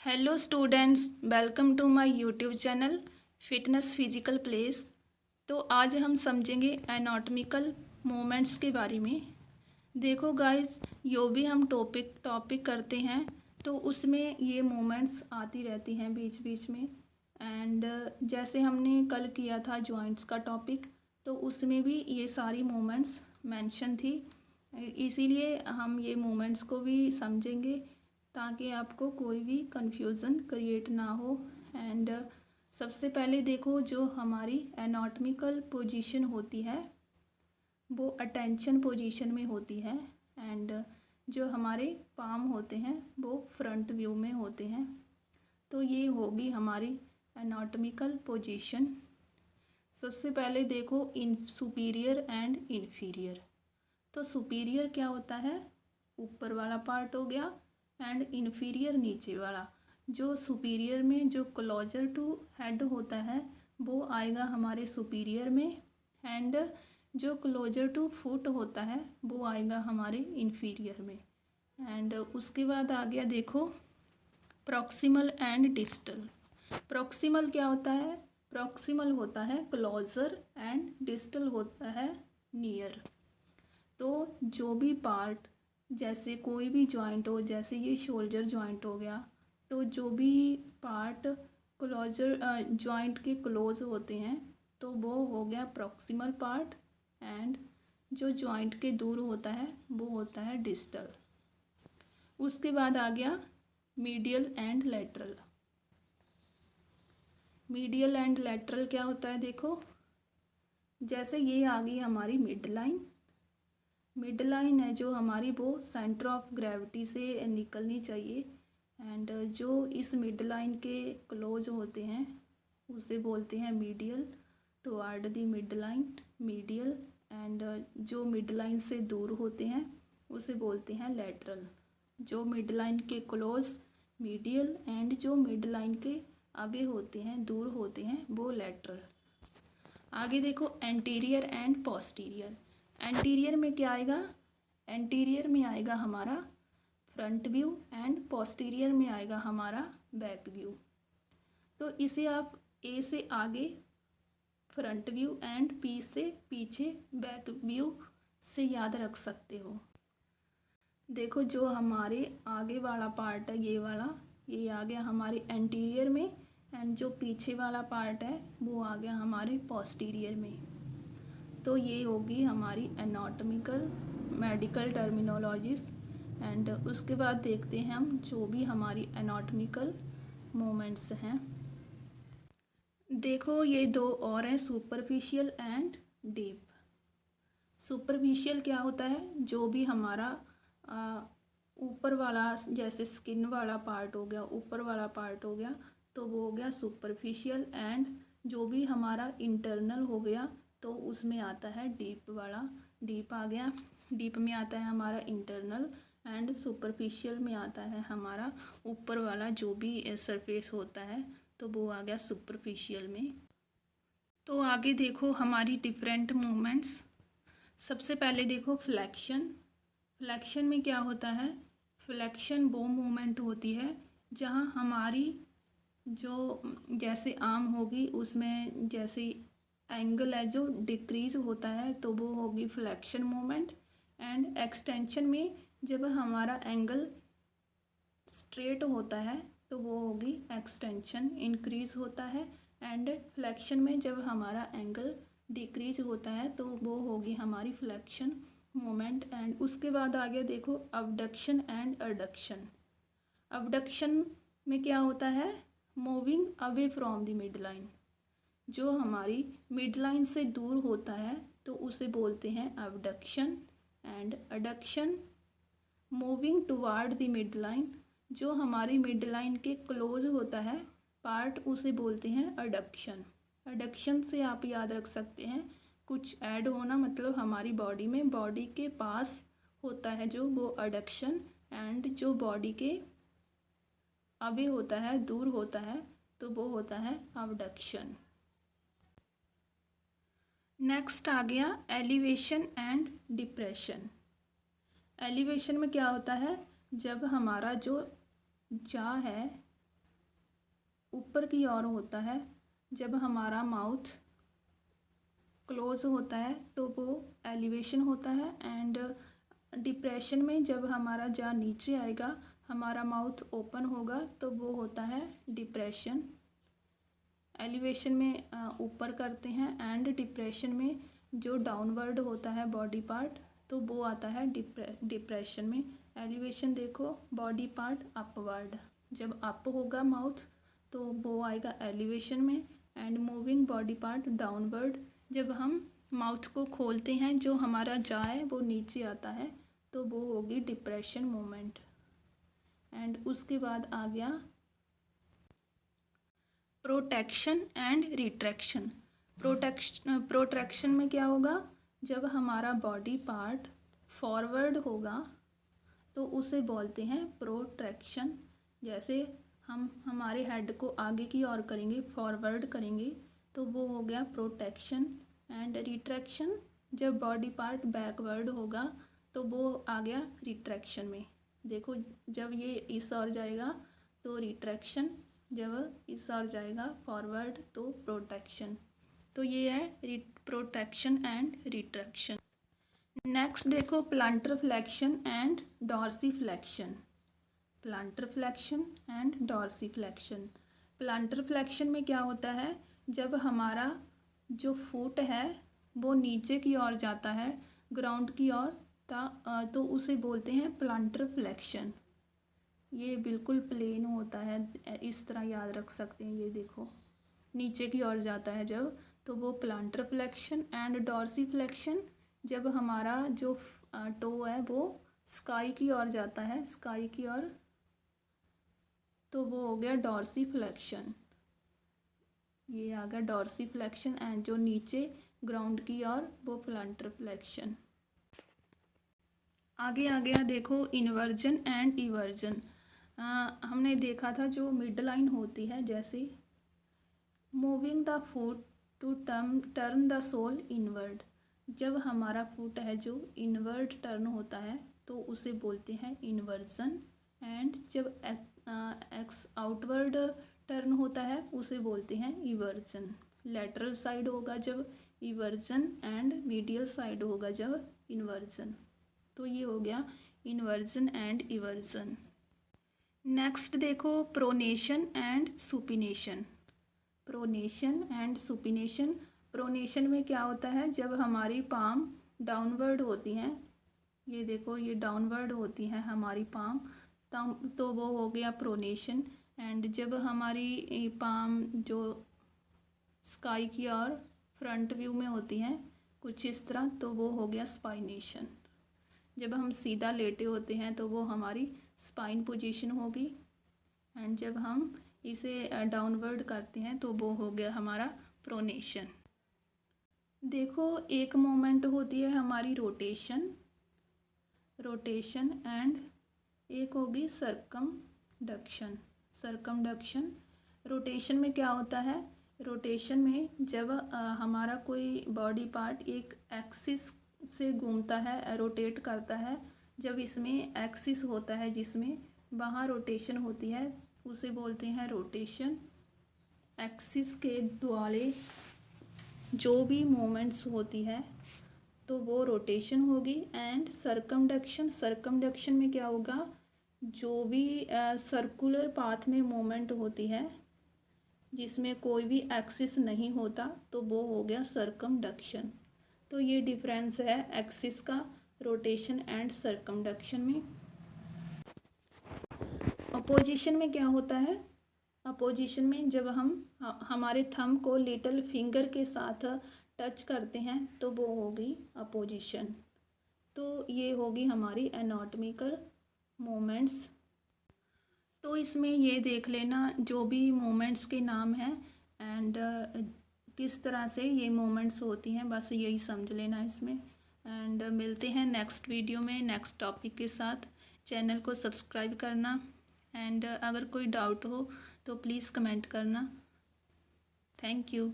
Hello students, welcome to my YouTube channel fitness physical place. तो आज हम समझेंगे एनाटॉमिकल मूवमेंट्स के बारे में। देखो गाइस, जो भी हम टॉपिक करते हैं तो उसमें ये मूवमेंट्स आती रहती हैं बीच बीच में। एंड जैसे हमने कल किया था जॉइंट्स का टॉपिक, तो उसमें भी ये सारी मूवमेंट्स मेंशन थी। इसीलिए हम ये मूवमेंट्स को भी समझेंगे ताकि आपको कोई भी कंफ्यूजन क्रिएट ना हो। एंड सबसे पहले देखो, जो हमारी एनाटॉमिकल पोजीशन होती है वो अटेंशन पोजीशन में होती है। एंड जो हमारे पाम होते हैं वो फ्रंट व्यू में होते हैं। तो ये होगी हमारी एनाटॉमिकल पोजीशन। सबसे पहले देखो, इन सुपीरियर एंड इन्फीरियर। तो सुपीरियर क्या होता है? ऊपर वाला पार्ट हो गया। एंड इन्फीरियर नीचे वाला। जो सुपीरियर में जो क्लोजर टू हेड होता है वो आएगा हमारे सुपीरियर में। एंड जो क्लोजर टू फुट होता है वो आएगा हमारे इन्फीरियर में। एंड उसके बाद आ गया देखो, प्रॉक्सिमल एंड डिस्टल। प्रॉक्सिमल क्या होता है? प्रॉक्सिमल होता है क्लोजर एंड डिस्टल होता है नियर। तो जो भी पार्ट, जैसे कोई भी जॉइंट हो, जैसे ये शोल्डर जॉइंट हो गया, तो जो भी पार्ट क्लोजर जॉइंट के क्लोज होते हैं तो वो हो गया प्रॉक्सिमल पार्ट। एंड जो जॉइंट के दूर होता है वो होता है डिस्टल। उसके बाद आ गया medial and lateral. Medial and lateral क्या होता है? देखो, जैसे ये आ गई हमारी मिड लाइन। मिड लाइन है जो हमारी, वो सेंटर ऑफ ग्रेविटी से निकलनी चाहिए। एंड जो इस मिड लाइन के क्लोज होते हैं उसे बोलते हैं medial, toward the mid line medial. And जो मिड लाइन से दूर होते हैं उसे बोलते हैं लेटरल। जो मिड लाइन के क्लोज मीडियल, एंड जो मिड लाइन के अवे होते हैं, दूर होते हैं, वो लेटरल। आगे देखो, एंटीरियर एंड पोस्टीरियर। एंटीरियर में क्या आएगा? एंटीरियर में आएगा हमारा फ्रंट व्यू एंड पोस्टीरियर में आएगा हमारा बैक व्यू। तो इसे आप ए से आगे फ्रंट व्यू एंड पी से पीछे बैक व्यू से याद रख सकते हो। देखो, जो हमारे आगे वाला पार्ट है ये वाला, ये आ गया हमारे एंटीरियर में। एंड जो पीछे वाला पार्ट है वो आ गया हमारे पोस्टीरियर में। तो ये होगी हमारी एनाटॉमिकल मेडिकल टर्मिनोलॉजीज। एंड उसके बाद देखते हैं हम जो भी हमारी एनाटॉमिकल मूवमेंट्स हैं। देखो, ये दो और हैं, सुपरफिशियल एंड डीप। सुपरफिशियल क्या होता है? जो भी हमारा ऊपर वाला, जैसे स्किन वाला पार्ट हो गया, ऊपर वाला पार्ट हो गया, तो वो हो गया सुपरफिशियल। एंड जो भी हमारा इंटरनल हो गया तो उसमें आता है डीप वाला। डीप आ गया, डीप में आता है हमारा इंटरनल। एंड सुपरफिशियल में आता है हमारा ऊपर वाला जो भी सरफेस होता है, तो वो आ गया सुपरफिशियल में। तो आगे देखो हमारी डिफरेंट मूवमेंट्स। सबसे पहले देखो फ्लैक्शन। फ्लैक्शन में क्या होता है? फ्लैक्शन वो मूवमेंट होती है जहाँ हमारी जो, जैसे आर्म होगी उसमें जैसे एंगल है जो डिक्रीज होता है तो वो होगी फ्लैक्शन मूवमेंट। एंड एक्सटेंशन में जब हमारा एंगल स्ट्रेट होता है तो वो होगी एक्सटेंशन, इंक्रीज होता है। एंड फ्लैक्शन में जब हमारा एंगल डिक्रीज होता है तो वो होगी हमारी फ्लैक्शन मोमेंट। एंड उसके बाद आ गया देखो अबडक्शन एंड अडक्शन। अबडक्शन में क्या होता है? Moving away from the mid line. जो हमारी मिड लाइन से दूर होता है तो उसे बोलते हैं abduction. And adduction, moving toward the mid line. जो हमारी मिड लाइन के क्लोज होता है पार्ट उसे बोलते हैं अडक्शन। अडक्शन से आप याद रख सकते हैं कुछ ऐड होना, मतलब हमारी बॉडी में, बॉडी के पास होता है जो, वो अडक्शन। एंड जो बॉडी के अवे होता है, दूर होता है, तो वो होता है अबडक्शन। नेक्स्ट आ गया एलिवेशन एंड डिप्रेशन। एलिवेशन में क्या होता है? जब हमारा जो जा है ऊपर की ओर होता है। जब हमारा माउथ क्लोज होता है तो वो एलिवेशन होता है। एंड डिप्रेशन में जब हमारा जान नीचे आएगा, हमारा माउथ ओपन होगा, तो वो होता है डिप्रेशन। एलिवेशन में ऊपर करते हैं एंड डिप्रेशन में जो डाउनवर्ड होता है बॉडी पार्ट, तो वो आता है डिप्रेशन में। एलिवेशन देखो, बॉडी पार्ट अपवर्ड, जब अप होगा माउथ तो वो आएगा एलिवेशन में। And moving body part downward, जब हम माउथ को खोलते हैं जो हमारा जा है वो नीचे आता है, तो वो होगी डिप्रेशन मोमेंट। एंड उसके बाद आ गया प्रोटेक्शन एंड रिट्रैक्शन। प्रोट्रैक्शन में क्या होगा, जब हमारा बॉडी पार्ट फॉरवर्ड होगा तो उसे बोलते हैं प्रोट्रैक्शन। जैसे हम हमारे हेड को आगे की ओर करेंगे, फॉरवर्ड करेंगे, तो वो हो गया प्रोटेक्शन। एंड रिट्रैक्शन, जब बॉडी पार्ट बैकवर्ड होगा तो वो आ गया रिट्रैक्शन में। देखो, जब ये इस ओर जाएगा तो रिट्रैक्शन, जब इस ओर जाएगा फॉरवर्ड तो प्रोटेक्शन। तो ये है प्रोटेक्शन एंड रिट्रैक्शन। नेक्स्ट देखो, plantar flexion and dorsiflexion. Plantar flexion and dorsiflexion. Plantar flexion में क्या होता है, जब हमारा जो फुट है वो नीचे की ओर जाता है, ग्राउंड की ओर, तो उसे बोलते हैं प्लांटर फ्लेक्शन। ये बिल्कुल प्लेन होता है, इस तरह याद रख सकते हैं। ये देखो, नीचे की ओर जाता है जब, तो वो plantar flexion. And dorsiflexion, जब हमारा जो टो है वो स्काई की ओर जाता है, स्काई की ओर, तो वो हो गया डॉर्सी फ्लेक्शन। ये आ गया डॉर्सी फ्लेक्शन। एंड जो नीचे ग्राउंड की ओर वो प्लांटर फ्लेक्शन। आगे आ गया देखो, इन्वर्जन एंड इवर्जन। हमने देखा था जो मिड लाइन होती है, जैसे moving the foot to turn the sole inward. जब हमारा फुट है जो इनवर्ड टर्न होता है तो उसे बोलते हैं इन्वर्जन। एंड जब एक्स आउटवर्ड टर्न होता है उसे बोलते हैं इवर्जन। लेटरल साइड होगा जब इवर्जन, एंड मीडियल साइड होगा जब इन्वर्जन। तो ये हो गया इन्वर्जन एंड इवर्जन। नेक्स्ट देखो, pronation and supination. Pronation and supination. Pronation में क्या होता है, जब हमारी पाम डाउनवर्ड होती हैं, ये देखो ये डाउनवर्ड होती हैं हमारी पाम, तो वो हो गया प्रोनेशन। एंड जब हमारी पाम जो स्काई की ओर फ्रंट व्यू में होती हैं कुछ इस तरह, तो वो हो गया स्पाइनेशन। जब हम सीधा लेटे होते हैं तो वो हमारी स्पाइन पोजीशन होगी। एंड जब हम इसे डाउनवर्ड करते हैं तो वो हो गया हमारा प्रोनेशन। देखो, एक मोमेंट होती है हमारी रोटेशन, एंड एक होगी सर्कमडक्शन। रोटेशन में क्या होता है, रोटेशन में जब हमारा कोई बॉडी पार्ट एक एक्सिस से घूमता है, रोटेट करता है, जब इसमें एक्सिस होता है जिसमें वहाँ रोटेशन होती है, उसे बोलते हैं रोटेशन। एक्सिस के द्वारे जो भी मोमेंट्स होती है तो वो रोटेशन होगी। एंड सर्कमडक्शन में क्या होगा, जो भी सर्कुलर पाथ में मोमेंट होती है जिसमें कोई भी एक्सिस नहीं होता, तो वो हो गया सर्कमडक्शन। तो ये डिफरेंस है एक्सिस का रोटेशन एंड सर्कमडक्शन में। अपोजिशन में क्या होता है, अपोजिशन में जब हम हमारे थंब को लिटिल फिंगर के साथ टच करते हैं तो वो होगी अपोजिशन। तो ये होगी हमारी एनाटॉमिकल मोमेंट्स। तो इसमें ये देख लेना जो भी मोमेंट्स के नाम हैं एंड किस तरह से ये मोमेंट्स होती हैं, बस यही समझ लेना इसमें। एंड मिलते हैं नेक्स्ट वीडियो में नेक्स्ट टॉपिक के साथ। चैनल को सब्सक्राइब करना, एंड अगर कोई डाउट हो तो प्लीज़ कमेंट करना। Thank you.